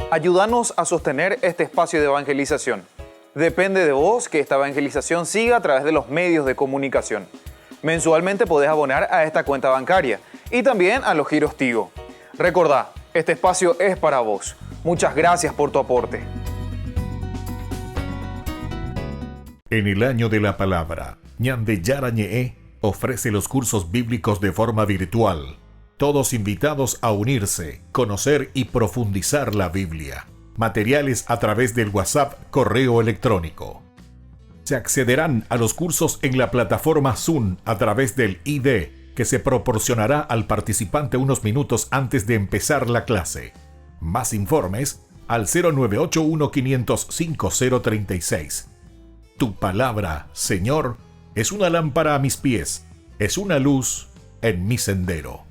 Ayúdanos a sostener este espacio de evangelización. Depende de vos que esta evangelización siga a través de los medios de comunicación. Mensualmente podés abonar a esta cuenta bancaria y también a los giros Tigo. Recordá, este espacio es para vos. Muchas gracias por tu aporte. En el año de la palabra, Ñande Yarañe'e ofrece los cursos bíblicos de forma virtual. Todos invitados a unirse, conocer y profundizar la Biblia. Materiales a través del WhatsApp, correo electrónico. Se accederán a los cursos en la plataforma Zoom a través del ID, que se proporcionará al participante unos minutos antes de empezar la clase. Más informes al 0981-500-5036. Tu palabra, Señor, es una lámpara a mis pies, es una luz en mi sendero.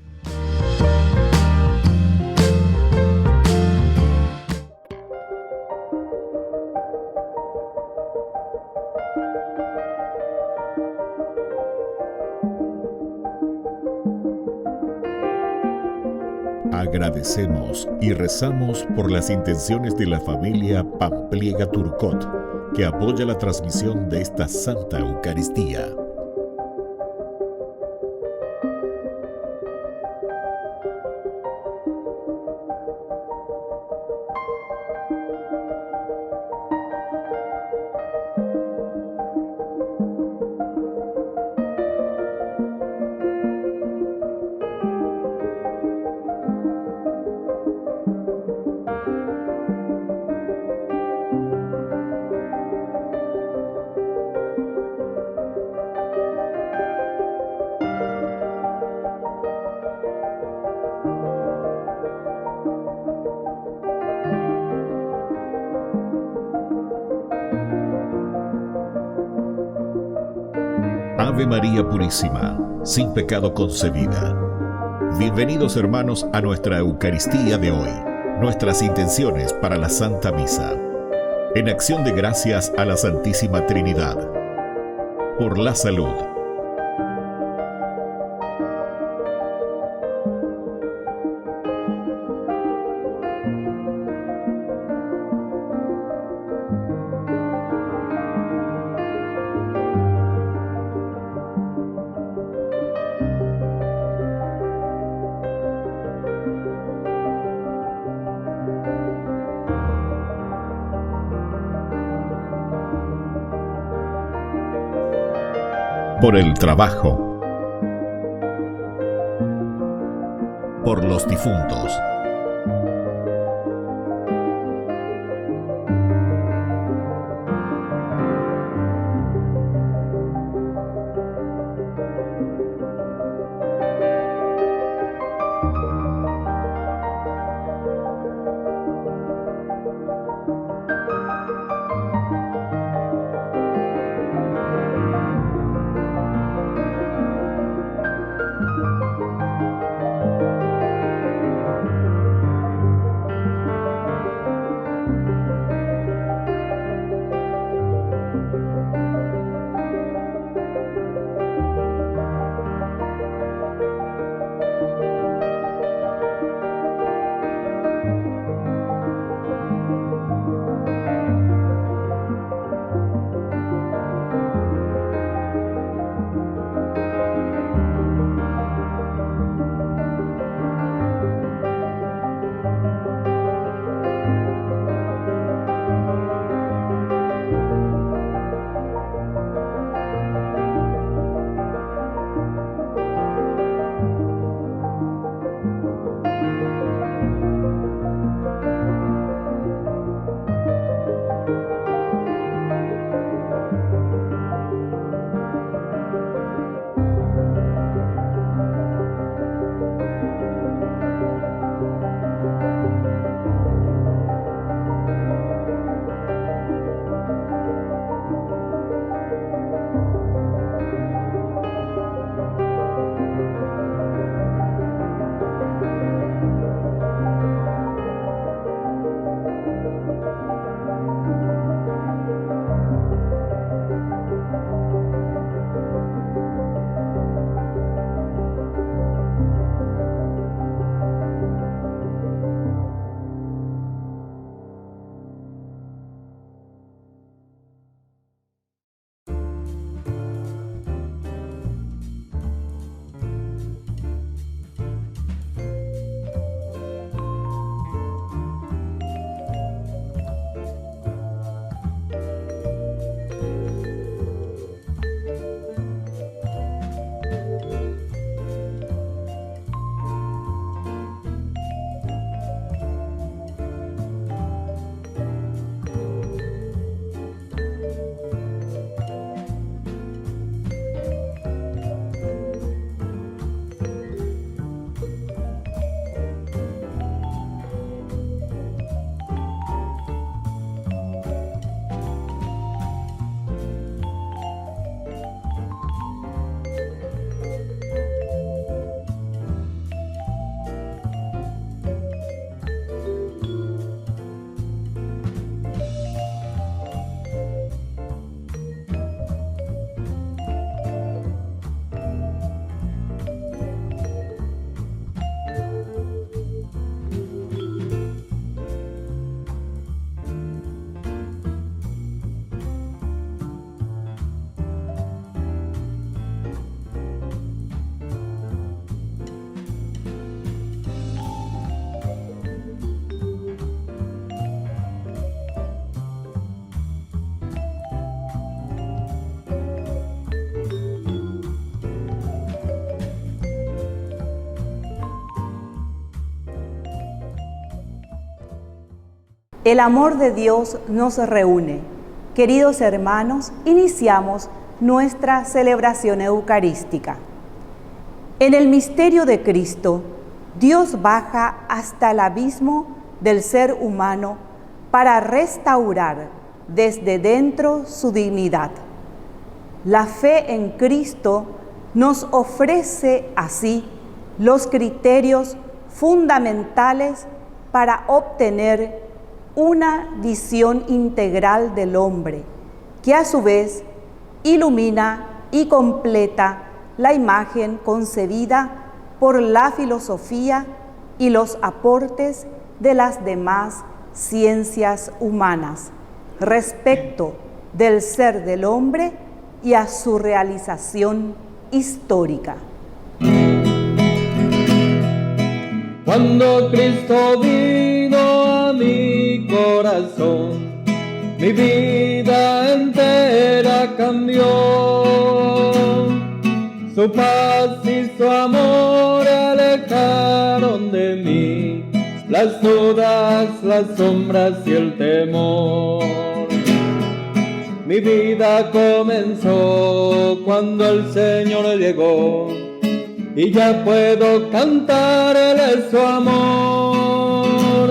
Agradecemos y rezamos por las intenciones de la familia Pampliega Turcot, que apoya la transmisión de esta Santa Eucaristía. Ave María Purísima, sin pecado concebida. Bienvenidos hermanos a nuestra Eucaristía de hoy, nuestras intenciones para la Santa Misa. En acción de gracias a la Santísima Trinidad. Por la salud. Por el trabajo, por los difuntos. El amor de Dios nos reúne. Queridos hermanos, iniciamos nuestra celebración eucarística. En el misterio de Cristo, Dios baja hasta el abismo del ser humano para restaurar desde dentro su dignidad. La fe en Cristo nos ofrece así los criterios fundamentales para obtener una visión integral del hombre, que a su vez ilumina y completa la imagen concebida por la filosofía y los aportes de las demás ciencias humanas respecto del ser del hombre y a su realización histórica. Cuando Cristo vino a mi corazón, mi vida entera cambió. Su paz y su amor alejaron de mí las dudas, las sombras y el temor. Mi vida comenzó cuando el Señor llegó, y ya puedo cantarle su amor.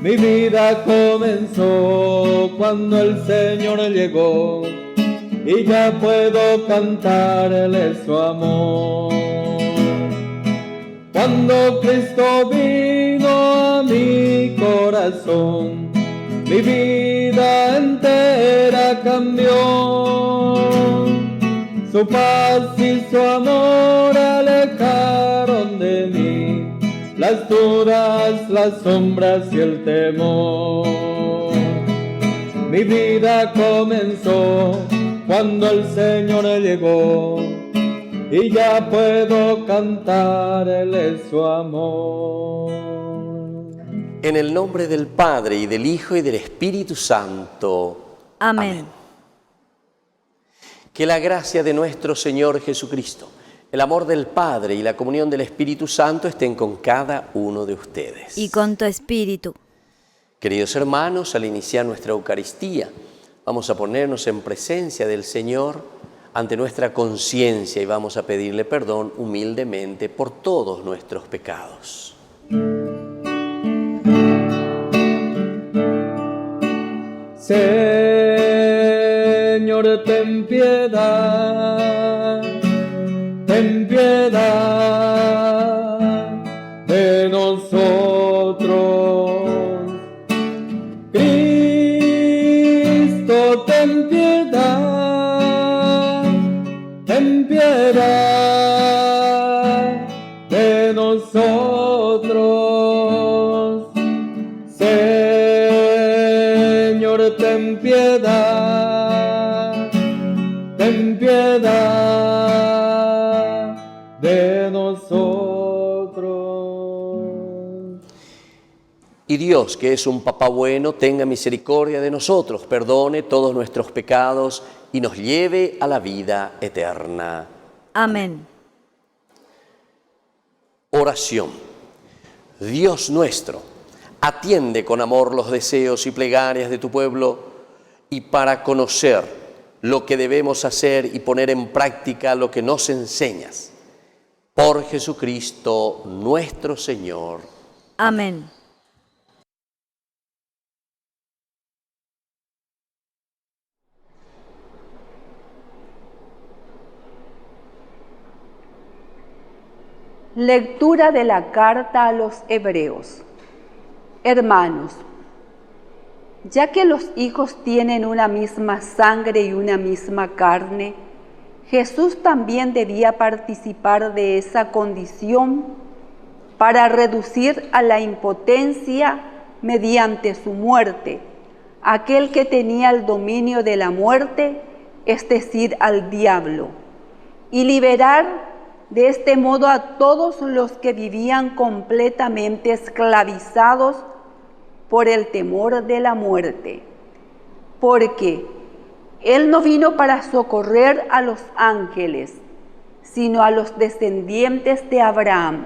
Mi vida comenzó cuando el Señor llegó, y ya puedo cantarle su amor. Cuando Cristo vino a mi corazón, mi vida entera cambió. Su paz y su amor alejaron de mí las dudas, las sombras y el temor. Mi vida comenzó cuando el Señor llegó, y ya puedo cantarle su amor. En el nombre del Padre, y del Hijo, y del Espíritu Santo. Amén. Que la gracia de nuestro Señor Jesucristo, el amor del Padre y la comunión del Espíritu Santo estén con cada uno de ustedes. Y con tu espíritu. Queridos hermanos, al iniciar nuestra Eucaristía, vamos a ponernos en presencia del Señor ante nuestra conciencia y vamos a pedirle perdón humildemente por todos nuestros pecados. Señor, ten piedad de nosotros. Cristo, ten piedad de nosotros. Señor, ten piedad de nosotros. Y Dios, que es un Papá bueno, tenga misericordia de nosotros, perdone todos nuestros pecados y nos lleve a la vida eterna. Amén. Oración. Dios nuestro, atiende con amor los deseos y plegarias de tu pueblo, y para conocer lo que debemos hacer y poner en práctica lo que nos enseñas. Por Jesucristo nuestro Señor. Amén. Lectura de la carta a los Hebreos. Hermanos, ya que los hijos tienen una misma sangre y una misma carne, Jesús también debía participar de esa condición para reducir a la impotencia mediante su muerte aquel que tenía el dominio de la muerte, es decir, al diablo, y liberar de este modo a todos los que vivían completamente esclavizados por el temor de la muerte. Porque Él no vino para socorrer a los ángeles, sino a los descendientes de Abraham.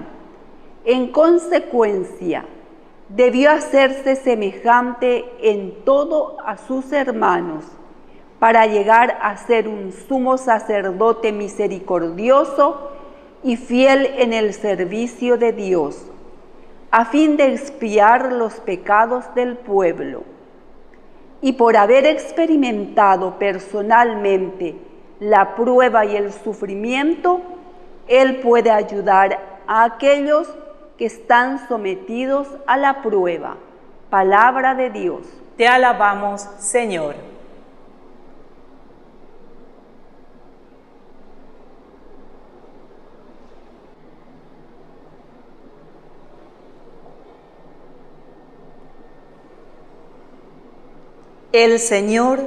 En consecuencia, debió hacerse semejante en todo a sus hermanos, para llegar a ser un sumo sacerdote misericordioso y fiel en el servicio de Dios, a fin de expiar los pecados del pueblo. Y por haber experimentado personalmente la prueba y el sufrimiento, Él puede ayudar a aquellos que están sometidos a la prueba. Palabra de Dios. Te alabamos, Señor. El Señor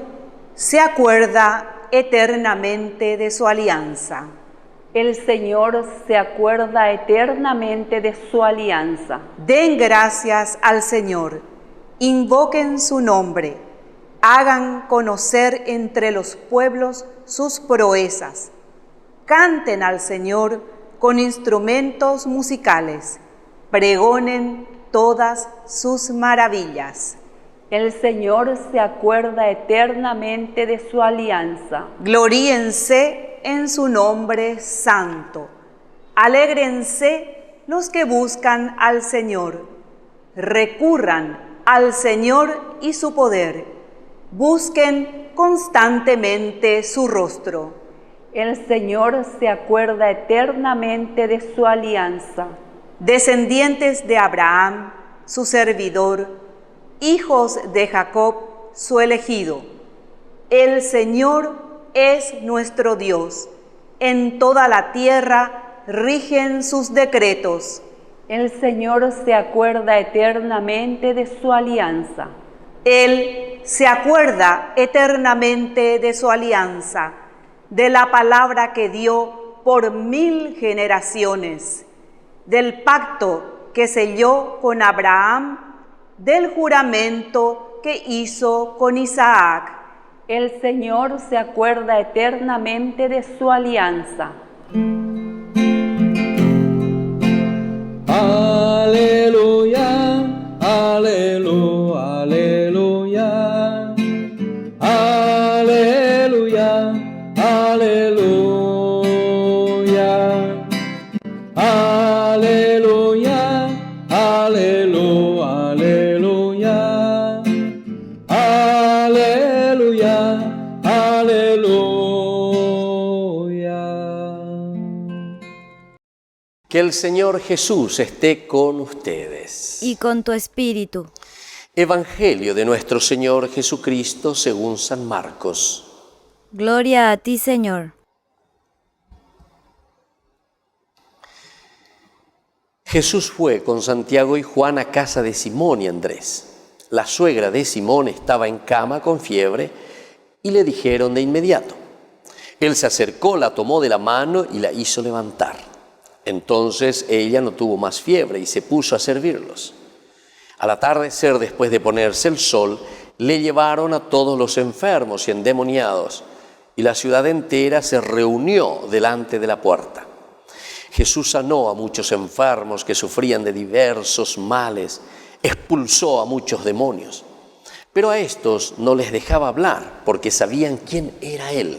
se acuerda eternamente de su alianza. El Señor se acuerda eternamente de su alianza. Den gracias al Señor, invoquen su nombre, hagan conocer entre los pueblos sus proezas. Canten al Señor con instrumentos musicales, pregonen todas sus maravillas. El Señor se acuerda eternamente de su alianza. Gloríense en su nombre santo. Alégrense los que buscan al Señor. Recurran al Señor y su poder. Busquen constantemente su rostro. El Señor se acuerda eternamente de su alianza. Descendientes de Abraham, su servidor, hijos de Jacob, su elegido. El Señor es nuestro Dios. En toda la tierra rigen sus decretos. El Señor se acuerda eternamente de su alianza. Él se acuerda eternamente de su alianza, de la palabra que dio por 1000 generaciones, del pacto que selló con Abraham, del juramento que hizo con Isaac. El Señor se acuerda eternamente de su alianza. Aleluya, aleluya, aleluya, aleluya, aleluya, aleluya, aleluya, aleluya, aleluya. Que el Señor Jesús esté con ustedes. Y con tu espíritu. Evangelio de nuestro Señor Jesucristo según San Marcos. Gloria a ti, Señor. Jesús fue con Santiago y Juan a casa de Simón y Andrés. La suegra de Simón estaba en cama con fiebre y le dijeron de inmediato. Él se acercó, la tomó de la mano y la hizo levantar. Entonces ella no tuvo más fiebre y se puso a servirlos. Al atardecer, después de ponerse el sol, le llevaron a todos los enfermos y endemoniados, y la ciudad entera se reunió delante de la puerta. Jesús sanó a muchos enfermos que sufrían de diversos males, expulsó a muchos demonios, pero a estos no les dejaba hablar porque sabían quién era Él.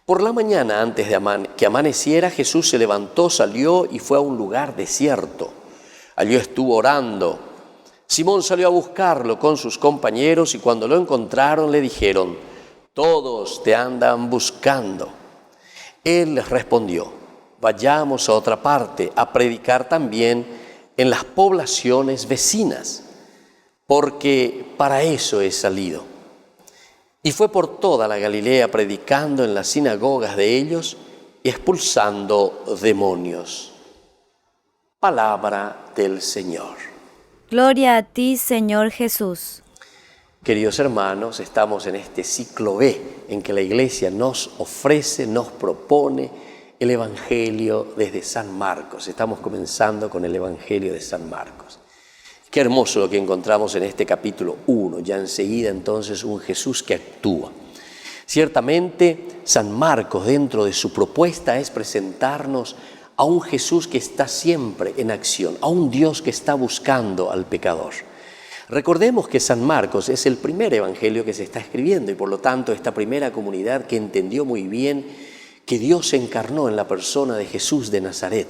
Por la mañana, antes de que amaneciera, Jesús se levantó, salió y fue a un lugar desierto. Allí estuvo orando. Simón salió a buscarlo con sus compañeros y cuando lo encontraron le dijeron: «Todos te andan buscando». Él les respondió: «Vayamos a otra parte a predicar también en las poblaciones vecinas, porque para eso he salido». Y fue por toda la Galilea predicando en las sinagogas de ellos y expulsando demonios. Palabra del Señor. Gloria a ti, Señor Jesús. Queridos hermanos, estamos en este ciclo B en que la Iglesia nos ofrece, nos propone el Evangelio desde San Marcos. Estamos comenzando con el Evangelio de San Marcos. Qué hermoso lo que encontramos en este capítulo 1, ya enseguida entonces un Jesús que actúa. Ciertamente, San Marcos, dentro de su propuesta, es presentarnos a un Jesús que está siempre en acción, a un Dios que está buscando al pecador. Recordemos que San Marcos es el primer evangelio que se está escribiendo y por lo tanto esta primera comunidad que entendió muy bien que Dios se encarnó en la persona de Jesús de Nazaret.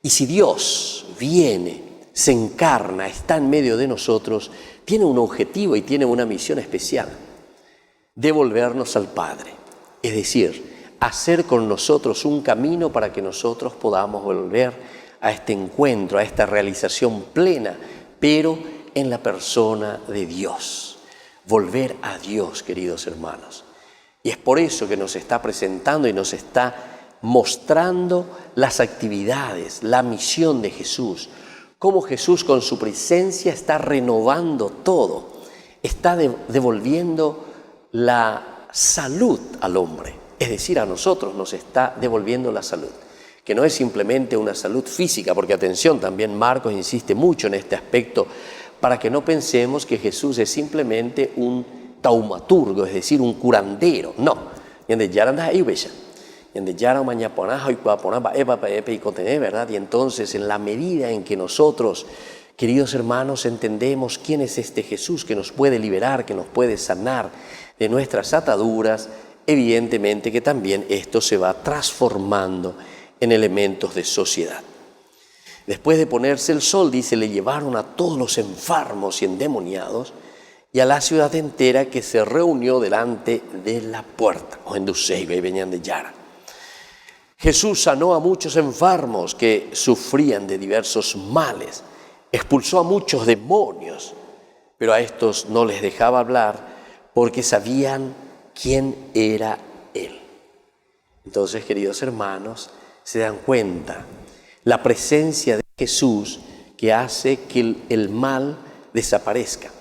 Y si Dios viene, se encarna, está en medio de nosotros, tiene un objetivo y tiene una misión especial: devolvernos al Padre, es decir, hacer con nosotros un camino para que nosotros podamos volver a este encuentro, a esta realización plena, pero en la persona de Dios. Volver a Dios, queridos hermanos. Y es por eso que nos está presentando y nos está mostrando las actividades, la misión de Jesús, cómo Jesús con su presencia está renovando todo, está devolviendo la salud al hombre, es decir, a nosotros nos está devolviendo la salud, que no es simplemente una salud física, porque atención, también Marcos insiste mucho en este aspecto, para que no pensemos que Jesús es simplemente un taumaturgo, es decir, un curandero. No. ¿Verdad? Y entonces, en la medida en que nosotros, queridos hermanos, entendemos quién es este Jesús que nos puede liberar, que nos puede sanar de nuestras ataduras, evidentemente que también esto se va transformando en elementos de sociedad. Después de ponerse el sol, dice, le llevaron a todos los enfermos y endemoniados y a la ciudad entera que se reunió delante de la puerta. Jesús sanó a muchos enfermos que sufrían de diversos males, expulsó a muchos demonios, pero a estos no les dejaba hablar porque sabían quién era Él. Entonces, queridos hermanos, se dan cuenta la presencia de Jesús que hace que el mal desaparezca.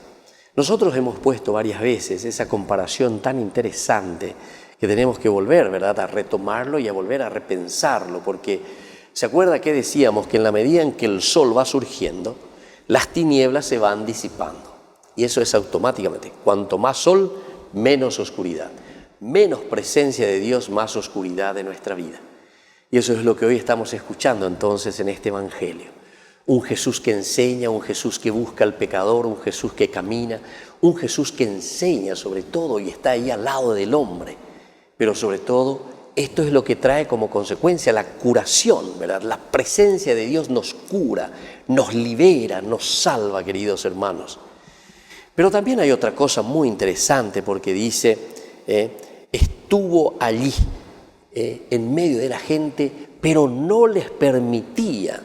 Nosotros hemos puesto varias veces esa comparación tan interesante que tenemos que volver, ¿verdad?, a retomarlo y a volver a repensarlo, porque ¿se acuerda que decíamos que en la medida en que el sol va surgiendo, las tinieblas se van disipando? Y eso es automáticamente. Cuanto más sol, menos oscuridad. Menos presencia de Dios, más oscuridad de nuestra vida. Y eso es lo que hoy estamos escuchando entonces en este Evangelio. Un Jesús que enseña, un Jesús que busca al pecador, un Jesús que camina, un Jesús que enseña sobre todo y está ahí al lado del hombre. Pero sobre todo, esto es lo que trae como consecuencia la curación, ¿verdad? La presencia de Dios nos cura, nos libera, nos salva, queridos hermanos. Pero también hay otra cosa muy interesante porque dice, estuvo allí, en medio de la gente, pero no les permitía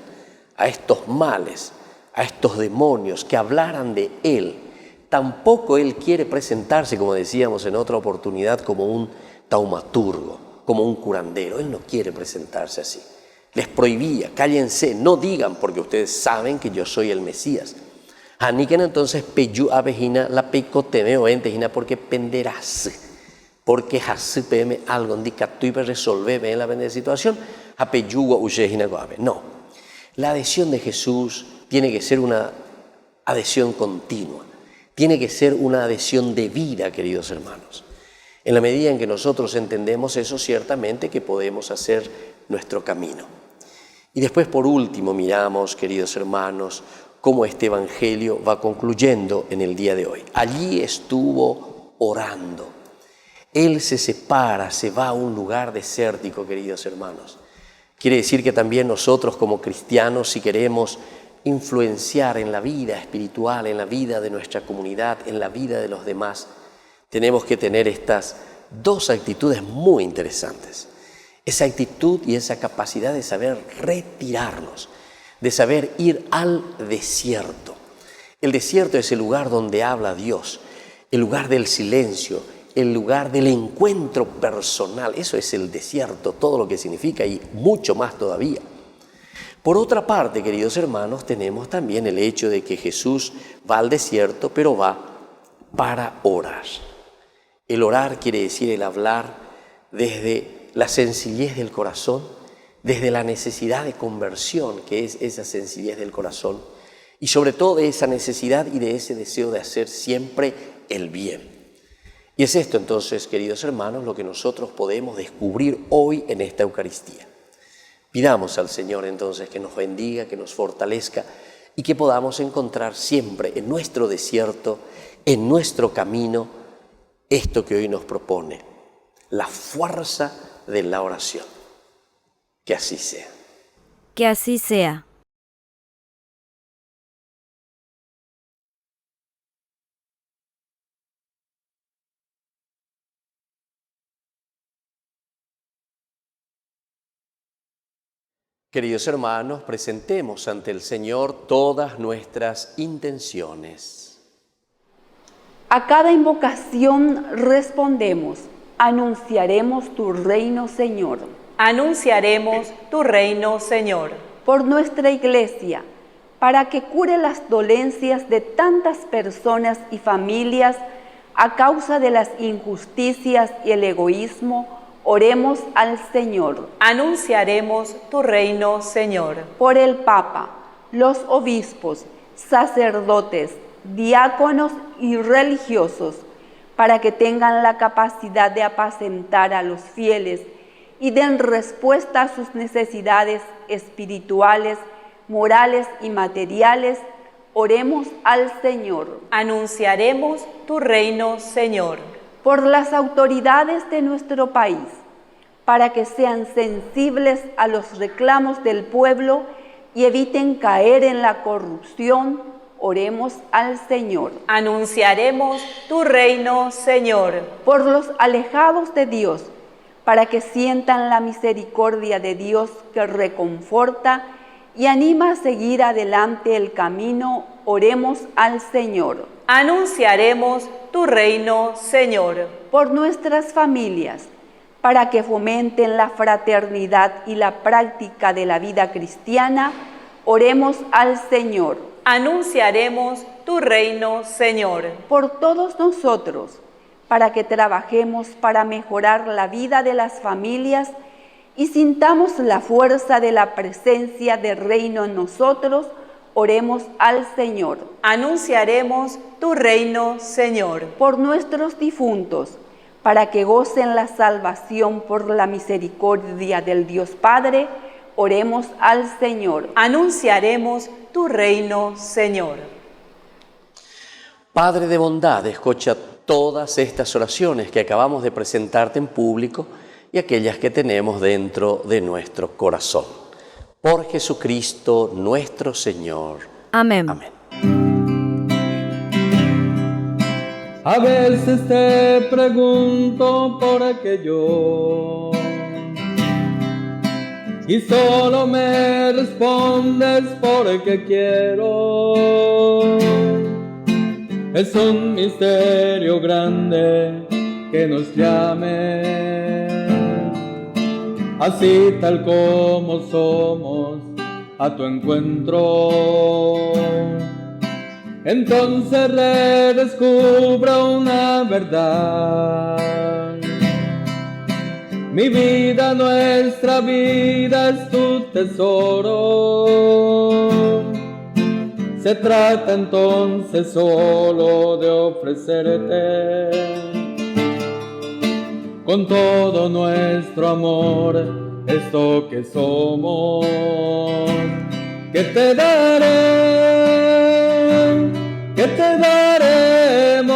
a estos males, a estos demonios que hablaran de Él. Tampoco Él quiere presentarse, como decíamos en otra oportunidad, como un taumaturgo, como un curandero. Él no quiere presentarse así. Les prohibía, cállense, no digan porque ustedes saben que yo soy el Mesías. Aniken entonces peyu abejina la peicotemeo entejina porque penderás. Porque hasipeme algo indica tú y resolveme en la situación, apeyugo ujejina goave. No, la adhesión de Jesús tiene que ser una adhesión continua, tiene que ser una adhesión de vida, queridos hermanos. En la medida en que nosotros entendemos eso, ciertamente que podemos hacer nuestro camino. Y después, por último, miramos, queridos hermanos, cómo este Evangelio va concluyendo en el día de hoy. Allí estuvo orando. Él se separa, se va a un lugar desértico, queridos hermanos. Quiere decir que también nosotros como cristianos, si queremos influenciar en la vida espiritual, en la vida de nuestra comunidad, en la vida de los demás, tenemos que tener estas dos actitudes muy interesantes. Esa actitud y esa capacidad de saber retirarnos, de saber ir al desierto. El desierto es el lugar donde habla Dios, el lugar del silencio, el lugar del encuentro personal. Eso es el desierto, todo lo que significa y mucho más todavía. Por otra parte, queridos hermanos, tenemos también el hecho de que Jesús va al desierto, pero va para orar. El orar quiere decir el hablar desde la sencillez del corazón, desde la necesidad de conversión, que es esa sencillez del corazón, y sobre todo de esa necesidad y de ese deseo de hacer siempre el bien. Y es esto entonces, queridos hermanos, lo que nosotros podemos descubrir hoy en esta Eucaristía. Pidamos al Señor entonces que nos bendiga, que nos fortalezca y que podamos encontrar siempre en nuestro desierto, en nuestro camino, esto que hoy nos propone, la fuerza de la oración. Que así sea. Que así sea. Queridos hermanos, presentemos ante el Señor todas nuestras intenciones. A cada invocación respondemos, anunciaremos tu reino, Señor. Anunciaremos tu reino, Señor. Por nuestra Iglesia, para que cure las dolencias de tantas personas y familias a causa de las injusticias y el egoísmo, oremos al Señor. Anunciaremos tu reino, Señor. Por el Papa, los obispos, sacerdotes, diáconos y religiosos, para que tengan la capacidad de apacentar a los fieles y den respuesta a sus necesidades espirituales, morales y materiales, oremos al Señor. Anunciaremos tu reino, Señor. Por las autoridades de nuestro país, para que sean sensibles a los reclamos del pueblo y eviten caer en la corrupción, oremos al Señor. Anunciaremos tu reino, Señor. Por los alejados de Dios, para que sientan la misericordia de Dios que reconforta y anima a seguir adelante el camino, oremos al Señor. Anunciaremos tu reino, Señor. Por nuestras familias, para que fomenten la fraternidad y la práctica de la vida cristiana, oremos al Señor. Anunciaremos tu reino, Señor. Por todos nosotros, para que trabajemos para mejorar la vida de las familias y sintamos la fuerza de la presencia del reino en nosotros, oremos al Señor. Anunciaremos tu reino, Señor. Por nuestros difuntos, para que gocen la salvación por la misericordia del Dios Padre, oremos al Señor. Anunciaremos tu reino, Señor. Padre de bondad, escucha todas estas oraciones que acabamos de presentarte en público y aquellas que tenemos dentro de nuestro corazón. Por Jesucristo nuestro Señor. Amén. Amén. A veces te pregunto por aquello y solo me respondes porque quiero. Es un misterio grande que nos llame, así tal como somos, a tu encuentro. Entonces redescubro una verdad. Mi vida, nuestra vida es tu tesoro. Se trata entonces solo de ofrecerte con todo nuestro amor esto que somos. Que te daré, que te daremos,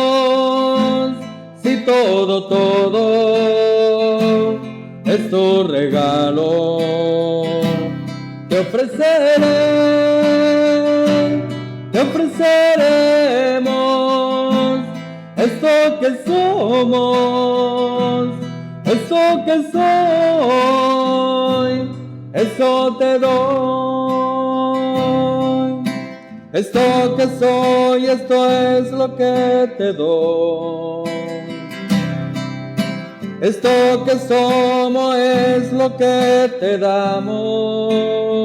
si todo es tu regalo. Te ofreceremos esto que somos, esto que soy, eso te doy. Esto que soy, esto es lo que te doy. Esto que somos es lo que te damos.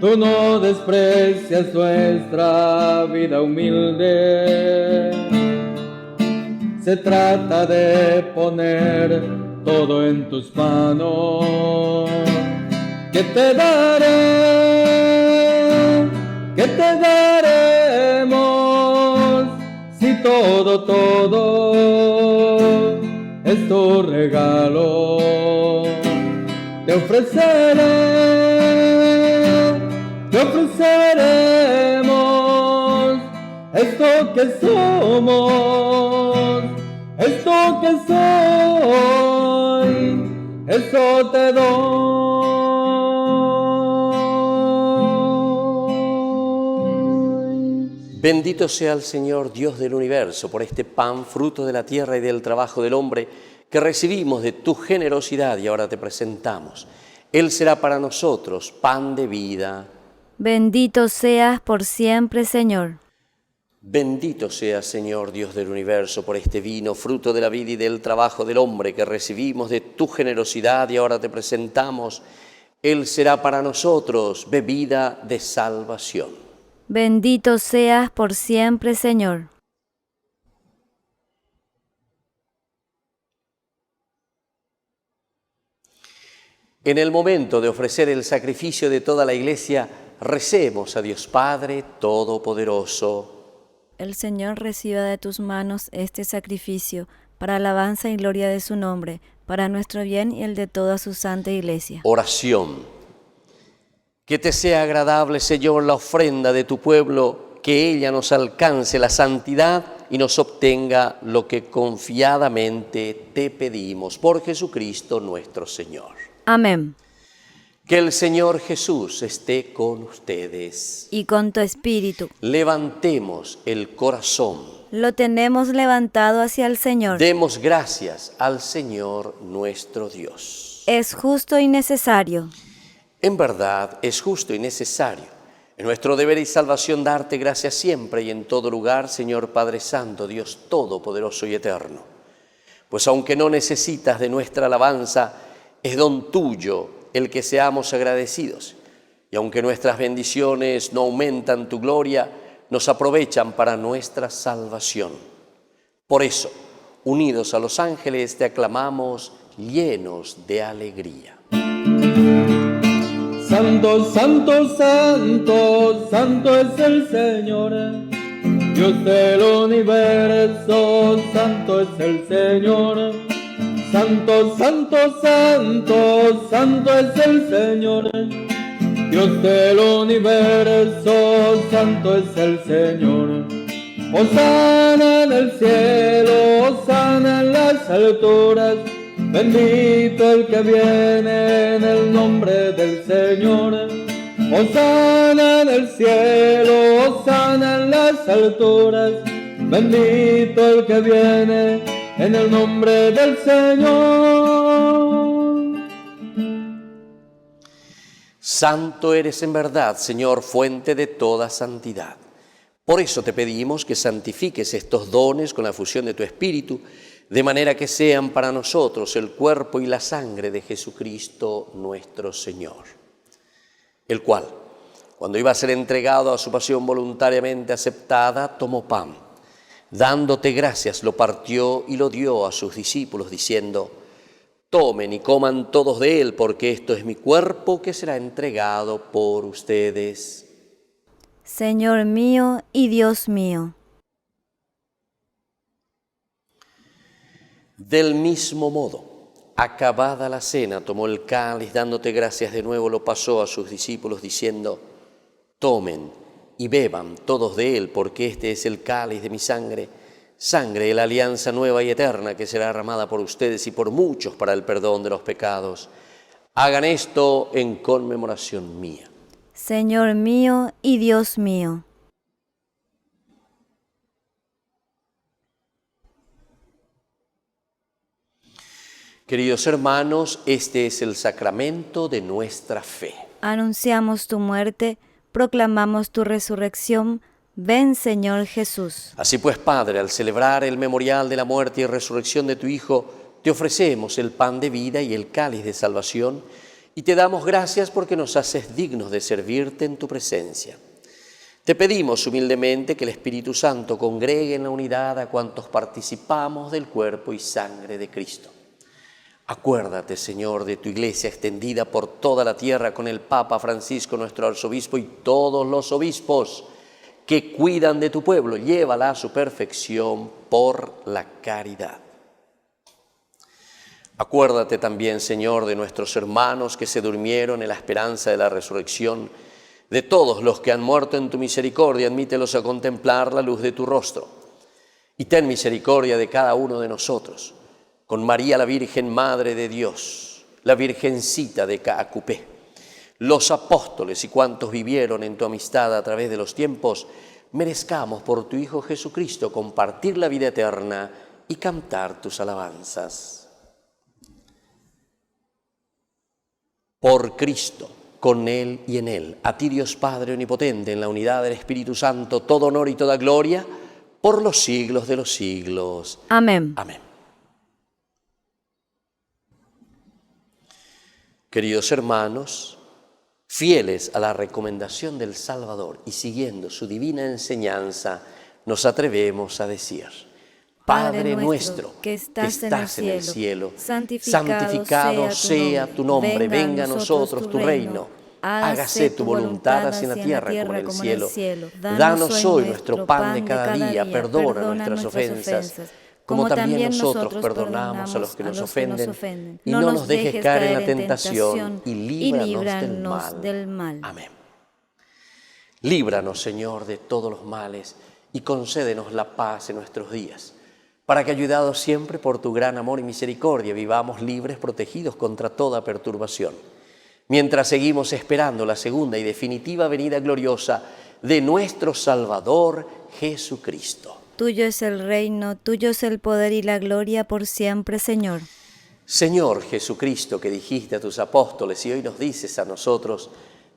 Tú no desprecias nuestra vida humilde. Se trata de poner todo en tus manos. Que te daré, que te daremos, si todo es tu regalo. te ofreceremos esto que somos, esto que soy, eso te doy. Bendito sea el Señor, Dios del universo, por este pan, fruto de la tierra y del trabajo del hombre, que recibimos de tu generosidad y ahora te presentamos. Él será para nosotros pan de vida. Bendito seas por siempre, Señor. Bendito sea, Señor, Dios del universo, por este vino, fruto de la vida y del trabajo del hombre, que recibimos de tu generosidad y ahora te presentamos. Él será para nosotros bebida de salvación. Bendito seas por siempre, Señor. En el momento de ofrecer el sacrificio de toda la Iglesia, recemos a Dios Padre Todopoderoso. El Señor reciba de tus manos este sacrificio, para alabanza y gloria de su nombre, para nuestro bien y el de toda su santa Iglesia. Oración. Que te sea agradable, Señor, la ofrenda de tu pueblo, que ella nos alcance la santidad y nos obtenga lo que confiadamente te pedimos. Por Jesucristo nuestro Señor. Amén. Que el Señor Jesús esté con ustedes. Y con tu espíritu. Levantemos el corazón. Lo tenemos levantado hacia el Señor. Demos gracias al Señor nuestro Dios. Es justo y necesario. En verdad es justo y necesario. Es nuestro deber y salvación darte gracias siempre y en todo lugar, Señor Padre Santo, Dios Todopoderoso y Eterno. Pues aunque no necesitas de nuestra alabanza, es don tuyo el que seamos agradecidos. Y aunque nuestras bendiciones no aumentan tu gloria, nos aprovechan para nuestra salvación. Por eso, unidos a los ángeles, te aclamamos llenos de alegría. Santo, santo, santo, santo es el Señor, Dios del universo, santo es el Señor. Santo, santo, santo, santo es el Señor, Dios del universo, santo es el Señor. Hosana en el cielo, hosana en las alturas, bendito el que viene en el nombre del Señor. Hosana en el cielo, hosana en las alturas, bendito el que viene en el nombre del Señor. Santo eres en verdad, Señor, fuente de toda santidad. Por eso te pedimos que santifiques estos dones con la fusión de tu Espíritu, de manera que sean para nosotros el cuerpo y la sangre de Jesucristo nuestro Señor, el cual, cuando iba a ser entregado a su pasión voluntariamente aceptada, tomó pan. Dándote gracias, lo partió y lo dio a sus discípulos, diciendo: tomen y coman todos de él, porque esto es mi cuerpo que será entregado por ustedes. Señor mío y Dios mío. Del mismo modo, acabada la cena, tomó el cáliz, dándote gracias de nuevo, lo pasó a sus discípulos, diciendo: tomen y beban todos de él, porque este es el cáliz de mi sangre, sangre de la alianza nueva y eterna, que será derramada por ustedes y por muchos para el perdón de los pecados. Hagan esto en conmemoración mía. Señor mío y Dios mío. Queridos hermanos, este es el sacramento de nuestra fe. Anunciamos tu muerte, proclamamos tu resurrección. Ven, Señor Jesús. Así pues, Padre, al celebrar el memorial de la muerte y resurrección de tu Hijo, te ofrecemos el pan de vida y el cáliz de salvación, y te damos gracias porque nos haces dignos de servirte en tu presencia. Te pedimos humildemente que el Espíritu Santo congregue en la unidad a cuantos participamos del cuerpo y sangre de Cristo. Acuérdate, Señor, de tu Iglesia extendida por toda la tierra con el Papa Francisco, nuestro arzobispo, y todos los obispos que cuidan de tu pueblo. Llévala a su perfección por la caridad. Acuérdate también, Señor, de nuestros hermanos que se durmieron en la esperanza de la resurrección, de todos los que han muerto en tu misericordia, admítelos a contemplar la luz de tu rostro. Y ten misericordia de cada uno de nosotros, con María la Virgen, Madre de Dios, la Virgencita de Caacupé, los apóstoles y cuantos vivieron en tu amistad a través de los tiempos, merezcamos por tu Hijo Jesucristo compartir la vida eterna y cantar tus alabanzas. Por Cristo, con Él y en Él, a ti Dios Padre Omnipotente, en la unidad del Espíritu Santo, todo honor y toda gloria, por los siglos de los siglos. Amén. Amén. Queridos hermanos, fieles a la recomendación del Salvador y siguiendo su divina enseñanza, nos atrevemos a decir: Padre nuestro, que estás en el cielo, santificado sea tu nombre, venga a nosotros tu reino, hágase tu voluntad así en la tierra como en el cielo. Danos hoy nuestro pan de cada día, perdona nuestras ofensas, como también nosotros perdonamos a los que nos ofenden, y no nos dejes caer en la tentación, y líbranos del mal. Amén. Líbranos, Señor, de todos los males, y concédenos la paz en nuestros días, para que, ayudados siempre por tu gran amor y misericordia, vivamos libres, protegidos contra toda perturbación, mientras seguimos esperando la segunda y definitiva venida gloriosa de nuestro Salvador Jesucristo. Tuyo es el reino, tuyo es el poder y la gloria por siempre, Señor. Señor Jesucristo, que dijiste a tus apóstoles y hoy nos dices a nosotros: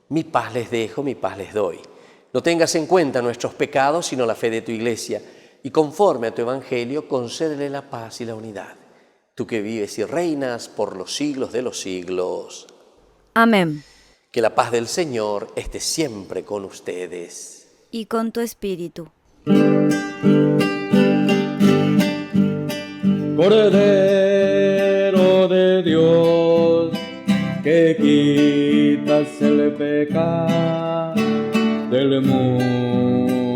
mi paz les dejo, mi paz les doy. No tengas en cuenta nuestros pecados, sino la fe de tu Iglesia, y conforme a tu Evangelio, concédele la paz y la unidad. Tú que vives y reinas por los siglos de los siglos. Amén. Que la paz del Señor esté siempre con ustedes. Y con tu espíritu. Cordero de Dios, que quitas el pecado del mundo,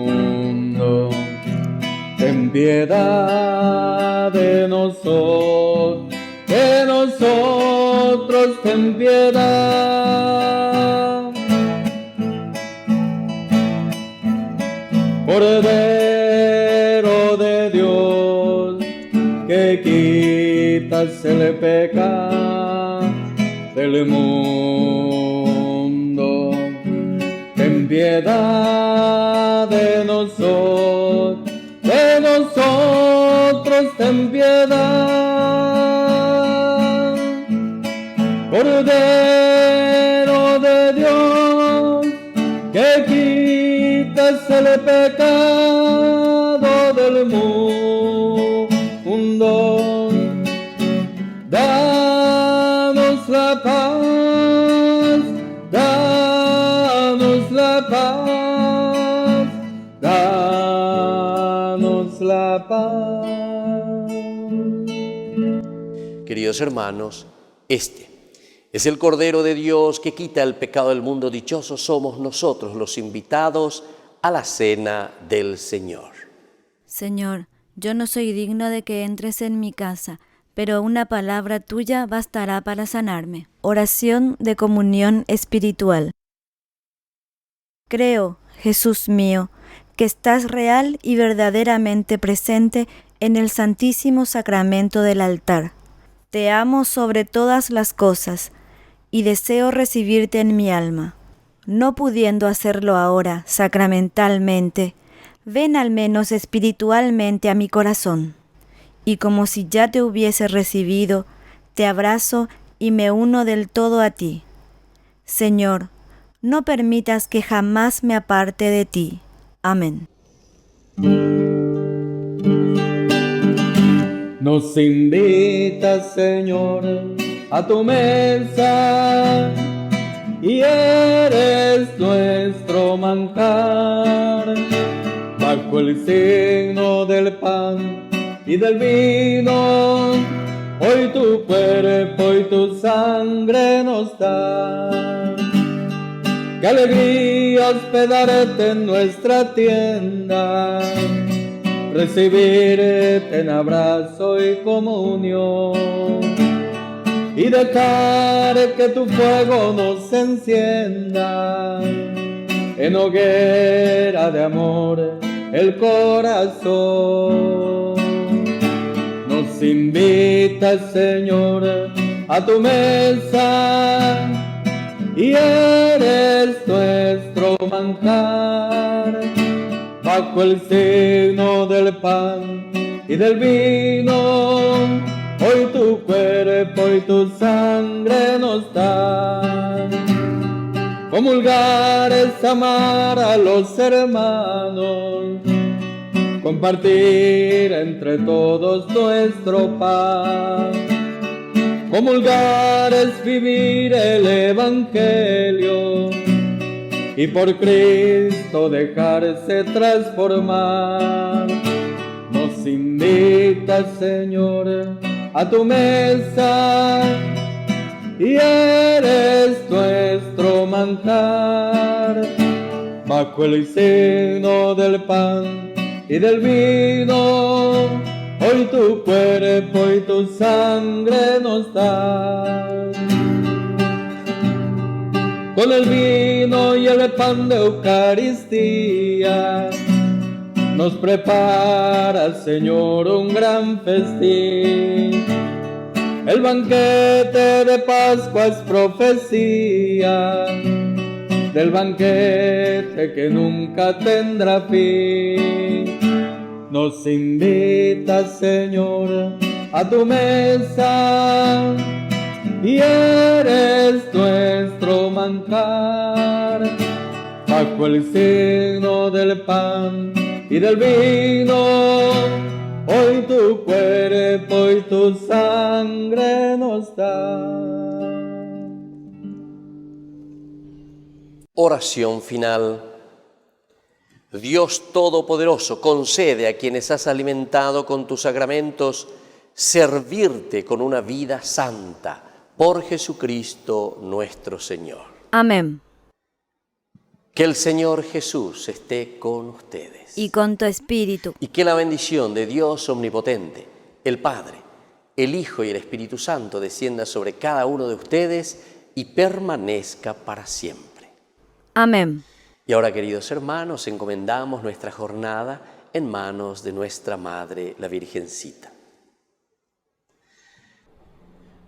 ten piedad de nosotros, de nosotros ten piedad. Cordero de Dios, que quitas el pecado del mundo, ten piedad de nosotros ten piedad. Cordero de Dios, que quitas el pecado del mundo, danos la paz, danos la paz, danos la paz. Queridos hermanos, este es el Cordero de Dios que quita el pecado del mundo. Dichosos somos nosotros los invitados a la cena del Señor. Señor, yo no soy digno de que entres en mi casa, pero una palabra tuya bastará para sanarme. Oración de comunión espiritual. Creo, Jesús mío, que estás real y verdaderamente presente en el Santísimo Sacramento del altar. Te amo sobre todas las cosas y deseo recibirte en mi alma. No pudiendo hacerlo ahora sacramentalmente, ven al menos espiritualmente a mi corazón. Y como si ya te hubiese recibido, te abrazo y me uno del todo a ti. Señor, no permitas que jamás me aparte de ti. Amén. Nos invitas, Señor, a tu mesa, y eres nuestro manjar. Bajo el signo del pan y del vino, hoy tu cuerpo y tu sangre nos da. Qué alegría hospedarte en nuestra tienda, recibirte en abrazo y comunión. y dejar que tu fuego nos encienda en hoguera de amor el corazón. Nos invitas, Señor, a tu mesa y eres nuestro manjar. Bajo el signo del pan y del vino, hoy tu cuerpo y tu sangre nos dan. Comulgar es amar a los hermanos, compartir entre todos nuestro pan. Comulgar es vivir el Evangelio y por Cristo dejarse transformar. Nos invitas, Señor, a tu mesa y eres nuestro manjar. Bajo el signo del pan y del vino, hoy tu cuerpo y tu sangre nos das. Con el vino y el pan de Eucaristía, nos prepara, Señor, un gran festín. El banquete de Pascua es profecía del banquete que nunca tendrá fin. Nos invita, Señor, a tu mesa y eres nuestro manjar. Bajo el signo del pan y del vino, hoy tu cuerpo y tu sangre nos da. Oración final. Dios Todopoderoso, concede a quienes has alimentado con tus sacramentos servirte con una vida santa, por Jesucristo nuestro Señor. Amén. Que el Señor Jesús esté con ustedes. Y con tu espíritu. Y que la bendición de Dios Omnipotente, el Padre, el Hijo y el Espíritu Santo descienda sobre cada uno de ustedes y permanezca para siempre. Amén. Y ahora, queridos hermanos, encomendamos nuestra jornada en manos de nuestra Madre, la Virgencita.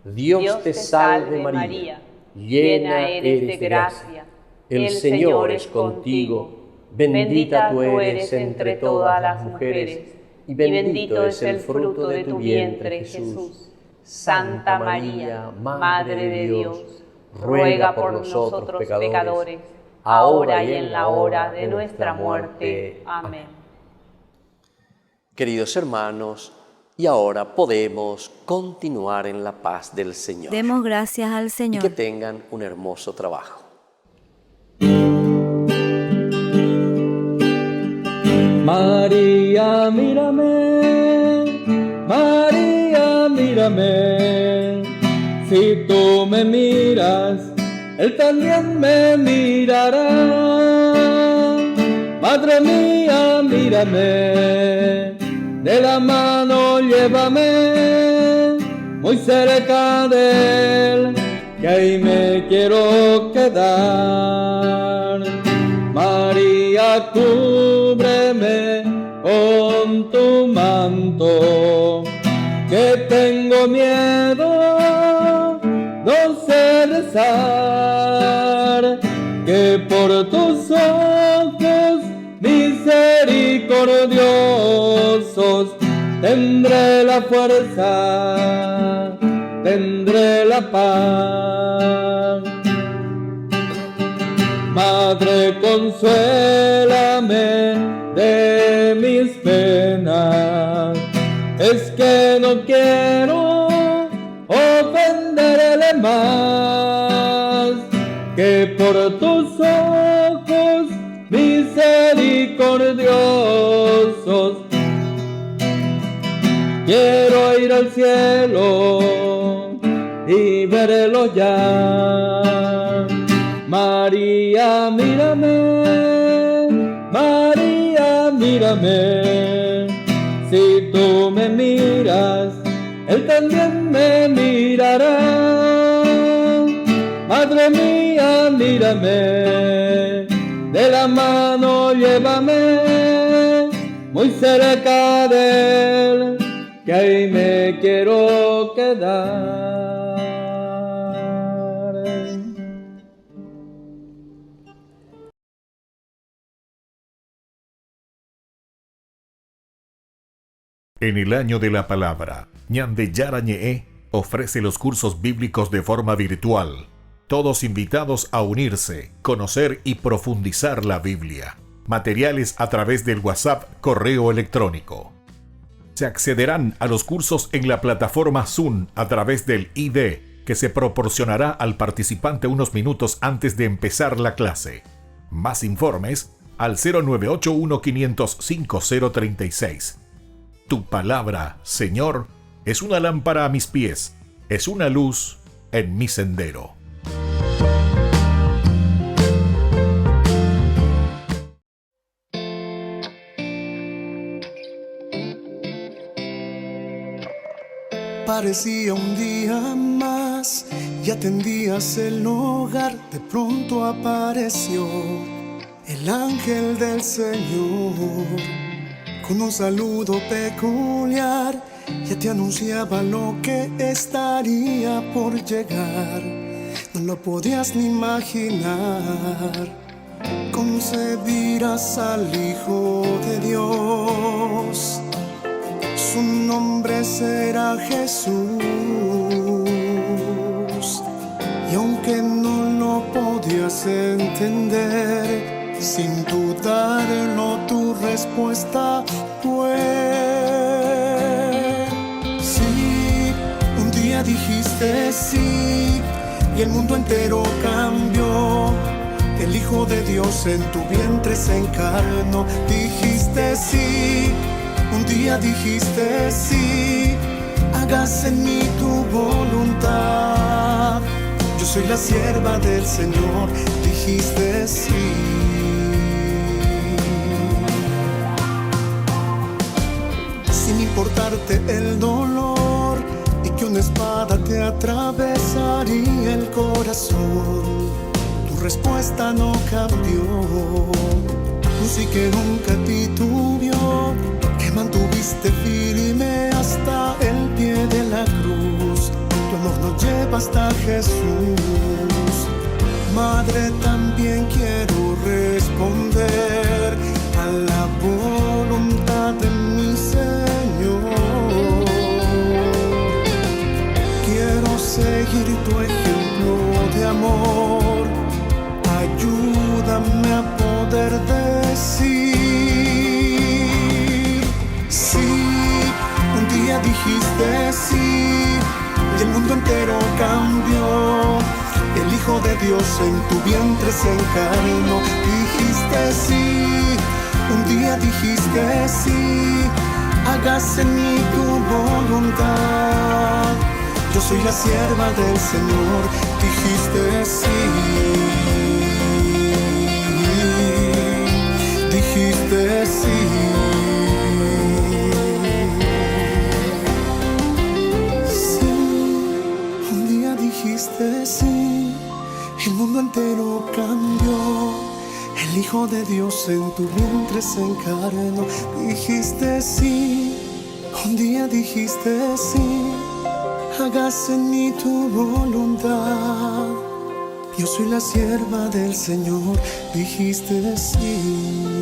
Dios te salve María, llena eres de gracia, el Señor es contigo, bendita tú eres entre todas las mujeres, y bendito es el fruto de tu vientre, Jesús. Santa María, Madre de Dios, ruega por nosotros pecadores, ahora y en la hora de nuestra muerte. Amén. Queridos hermanos, y ahora podemos continuar en la paz del Señor. Demos gracias al Y Señor. que tengan un hermoso trabajo. María, mírame, María, mírame, si tú me miras, Él también me mirará. Madre mía, mírame, de la mano llévame, muy cerca de Él, que ahí me quiero quedar. María, cúbreme con tu manto, que tengo miedo, no sé rezar, que por tus ojos misericordiosos tendré la fuerza, tendré la paz. Madre, consuélame de mis penas, es que no quiero ofenderle más, que por tus ojos misericordiosos quiero ir al cielo y verlo ya. María, mírame, María, mírame, si tú me miras, Él también me mirará. Madre mía, mírame, de la mano llévame, muy cerca de Él, que ahí me quiero quedar. En el año de la palabra, Ñande Yarañe ofrece los cursos bíblicos de forma virtual. Todos invitados a unirse, conocer y profundizar la Biblia. Materiales a través del WhatsApp, correo electrónico. Se accederán a los cursos en la plataforma Zoom a través del ID, que se proporcionará al participante unos minutos antes de empezar la clase. Más informes al 0981 505 036. Tu palabra, Señor, es una lámpara a mis pies, es una luz en mi sendero. Parecía un día más y atendías el hogar. De pronto apareció el ángel del Señor con un saludo peculiar. Ya te anunciaba lo que estaría por llegar. No lo podías ni imaginar. Concebirás al Hijo de Dios. Su nombre será Jesús. Y aunque no lo podías entender, sin dudarlo tu respuesta fue sí. Un día dijiste sí y el mundo entero cambió. El Hijo de Dios en tu vientre se encarnó. Dijiste sí. Un día dijiste sí, hágase en mí tu voluntad. Yo soy la sierva del Señor, dijiste sí. Sin importarte el dolor y que una espada te atravesaría el corazón, tu respuesta no cambió. Un sí que nunca titubeó, que mantuviste firme hasta el pie de la cruz. Tu amor nos lleva hasta Jesús. Madre, también quiero responder a la voluntad de mi Señor. Quiero seguir tu ejemplo de amor. Ayúdame a poder decir sí. Un día dijiste sí y el mundo entero cambió. El Hijo de Dios en tu vientre se encarnó. Dijiste sí. Un día dijiste sí, hágase en mí tu voluntad. Yo soy la sierva del Señor. Dijiste sí. Dijiste sí. Sí, un día dijiste sí, el mundo entero cambió. El Hijo de Dios en tu vientre se encarnó. Dijiste sí, un día dijiste sí, hágase en mí tu voluntad. Yo soy la sierva del Señor, dijiste sí.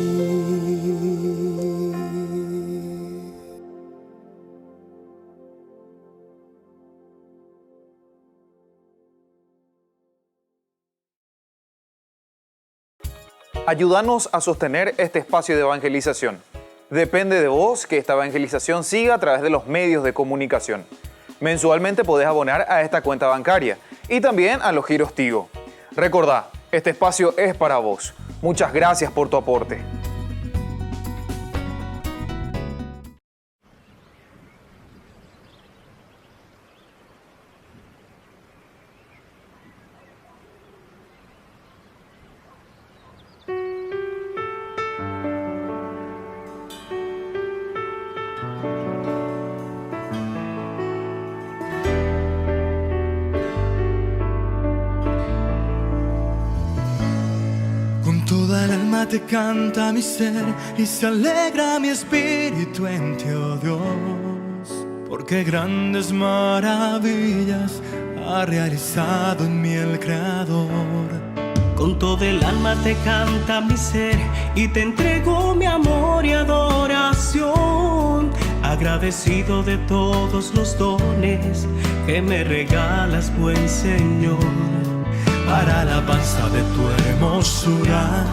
Ayúdanos a sostener este espacio de evangelización. Depende de vos que esta evangelización siga a través de los medios de comunicación. Mensualmente podés abonar a esta cuenta bancaria y también a los giros Tigo. Recordá, este espacio es para vos. Muchas gracias por tu aporte. alma te canta mi ser y se alegra mi espíritu en ti, oh Dios, porque grandes maravillas ha realizado en mí el Creador. Con todo el alma te canta mi ser y te entrego mi amor y adoración, agradecido de todos los dones que me regalas, buen Señor. Para alabanza de tu hermosura,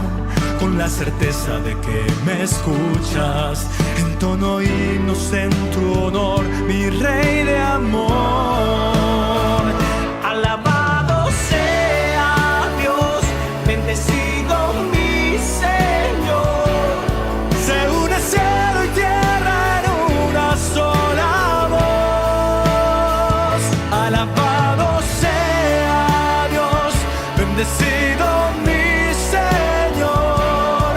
con la certeza de que me escuchas, entono himnos en tu honor, mi Rey de amor. Alabado sea Dios, bendecido mi Señor. Se une cielo y tierra en una sola voz. Alabado sea Dios, bendecido mi Señor.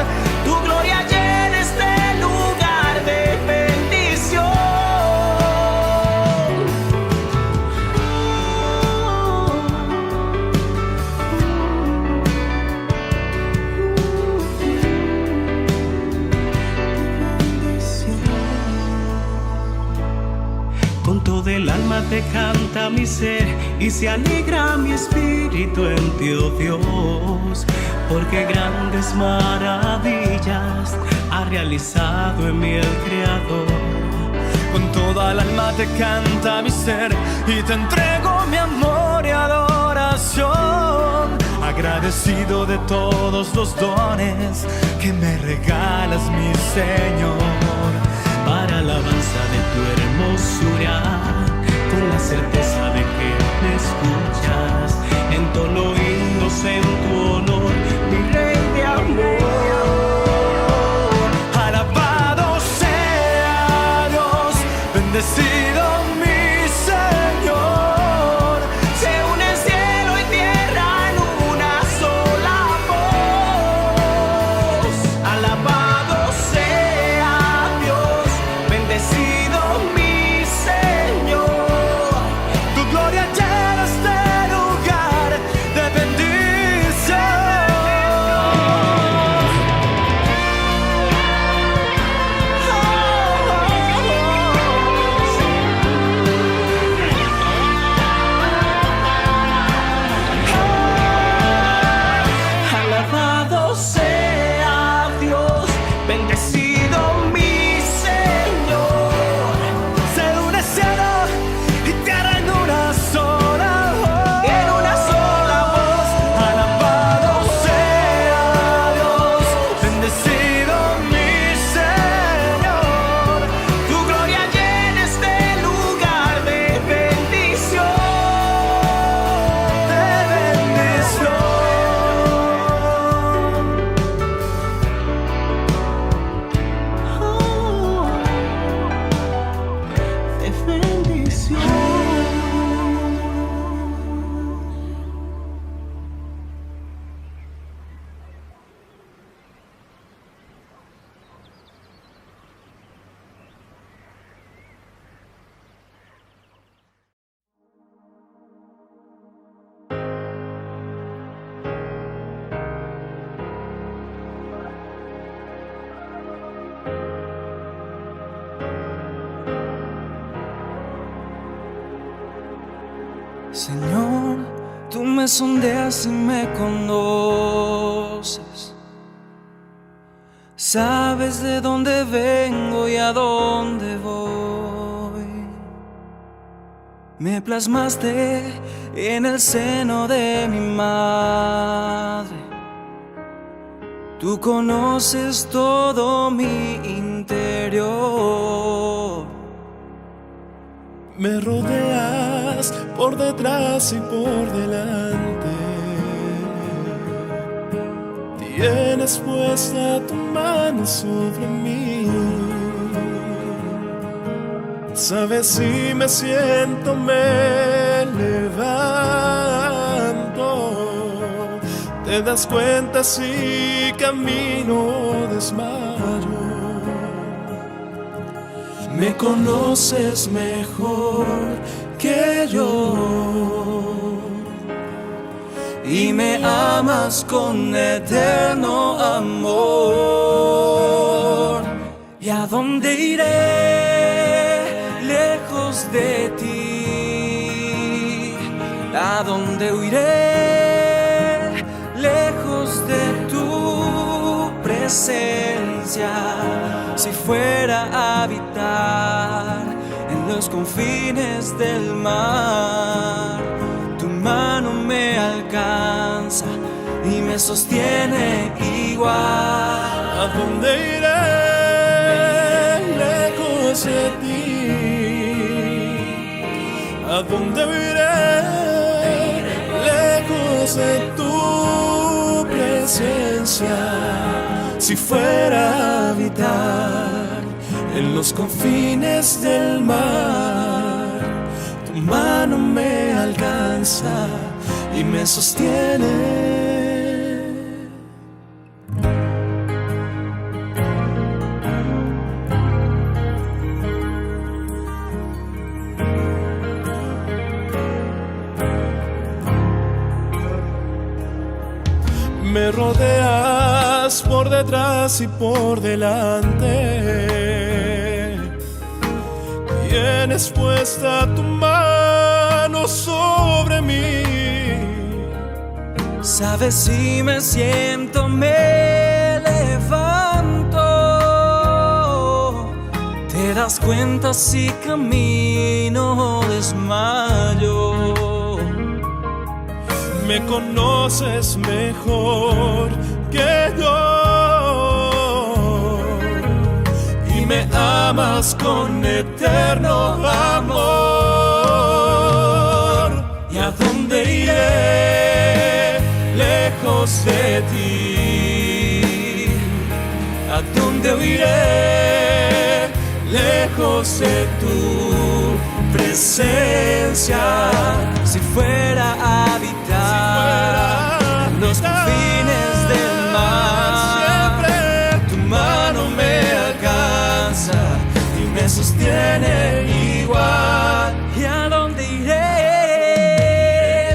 Tu gloria llena este lugar de bendición. Con todo el alma te canta mi ser y se alegra mi espíritu en ti, oh Dios, porque grandes maravillas ha realizado en mí el Creador. Con toda el alma te canta mi ser y te entrego mi amor y adoración, agradecido de todos los dones que me regalas, mi Señor. Para alabanza de tu hermosura, con la certeza de que me escuchas, entono himnos en tu honor, mi Rey de amor. Alabado sea Dios, bendecido mi Señor. Se une el cielo y tierra en una sola voz. Alabado sea Dios, bendecido mi Señor. Tu gloria llena este lugar de bendición. Alabado sea Dios, bendecido mi Señor. Se une cielo y tierra en una sola voz. En una sola voz. Alabado sea Dios, bendecido mi Señor. Tu gloria llena este lugar de bendición. De bendición. De bendición. Señor, tú me sondeas y me conoces. Sabes de dónde vengo y a dónde voy. Me plasmaste en el seno de mi madre. Tú conoces todo mi interior. Me rodeas por detrás y por delante. Tienes puesta tu mano sobre mí. Sabes, si me siento, me levanto. Te das cuenta si camino desmayo. Me conoces mejor que yo y me amas con eterno amor. ¿Y a dónde iré lejos de ti? ¿A dónde huiré lejos de tu presencia? Si fuera a habitar en los confines del mar, tu mano me alcanza y me sostiene igual. ¿A dónde iré lejos de ti? ¿A dónde iré lejos de tu presencia? Si fuera a habitar en los confines del mar, tu mano me alcanza y me sostiene. Me rodeas por detrás y por delante. Tienes puesta tu mano sobre mí. Sabes, si me siento, me levanto. Te das cuenta si camino o desmayo. Me conoces mejor que yo y me amas con eterno amor. ¿Y a dónde iré lejos de ti? ¿A dónde huiré lejos de tu presencia? Si fuera a habitar en los confines del mar, tu mano me alcanza y me sostiene igual. ¿Y a dónde iré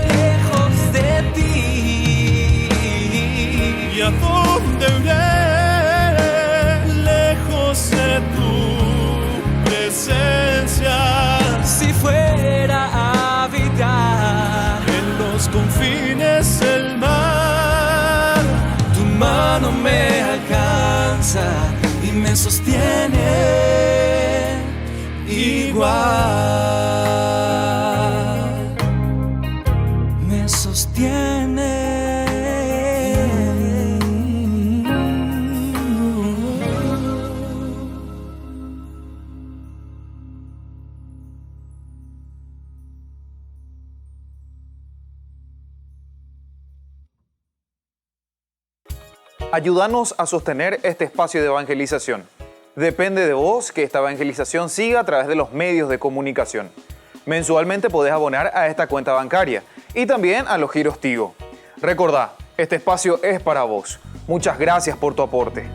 lejos de ti? ¿Y a dónde iré lejos de tu presencia? Si fuera a habitar en los confines del mar, tu mano me alcanza y me sostiene igual. Me sostiene. Ayúdanos a sostener este espacio de evangelización. Depende de vos que esta evangelización siga a través de los medios de comunicación. Mensualmente podés abonar a esta cuenta bancaria y también a los giros Tigo. Recordá, este espacio es para vos. Muchas gracias por tu aporte.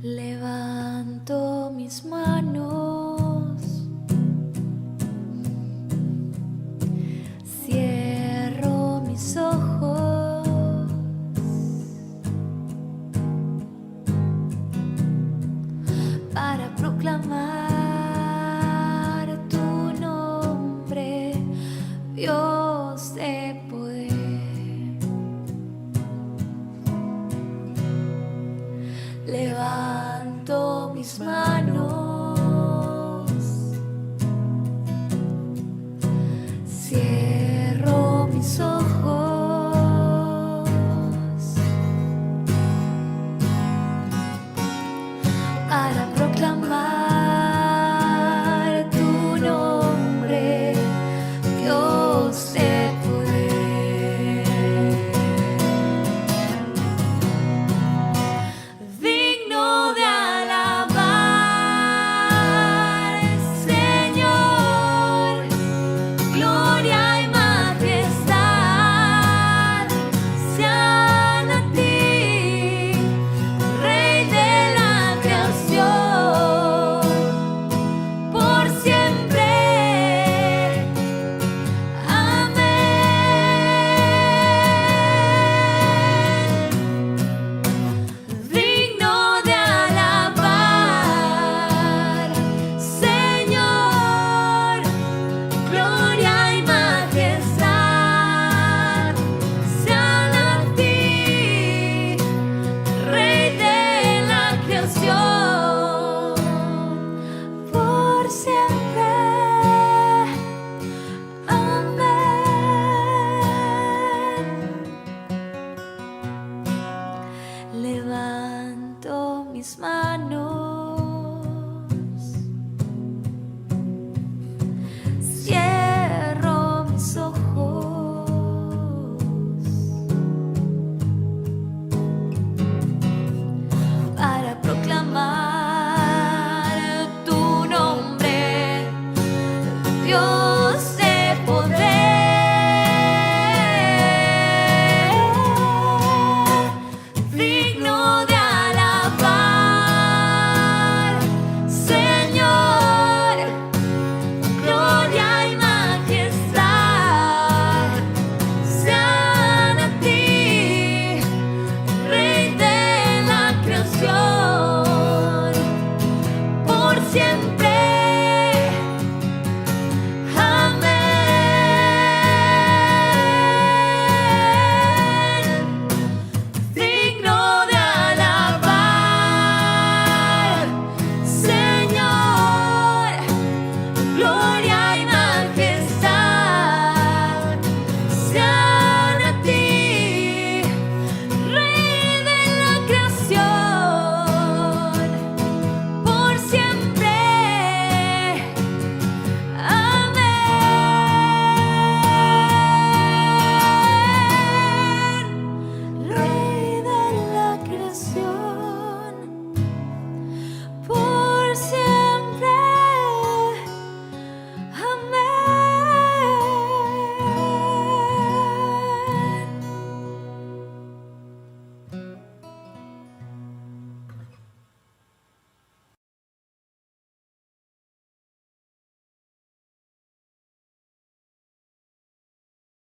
Levanto mis manos, cierro mis ojos, para proclamar tu nombre, Dios de poder.